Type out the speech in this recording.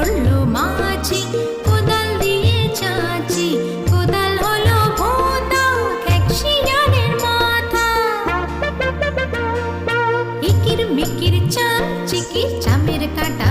করলো মাছি, কোদাল দিয়ে চাচি, কোদাল হলো ভোঁতা, এক শিয়ালের মাথা। ইকির মিকির চাম চিকির চামের কাঁটা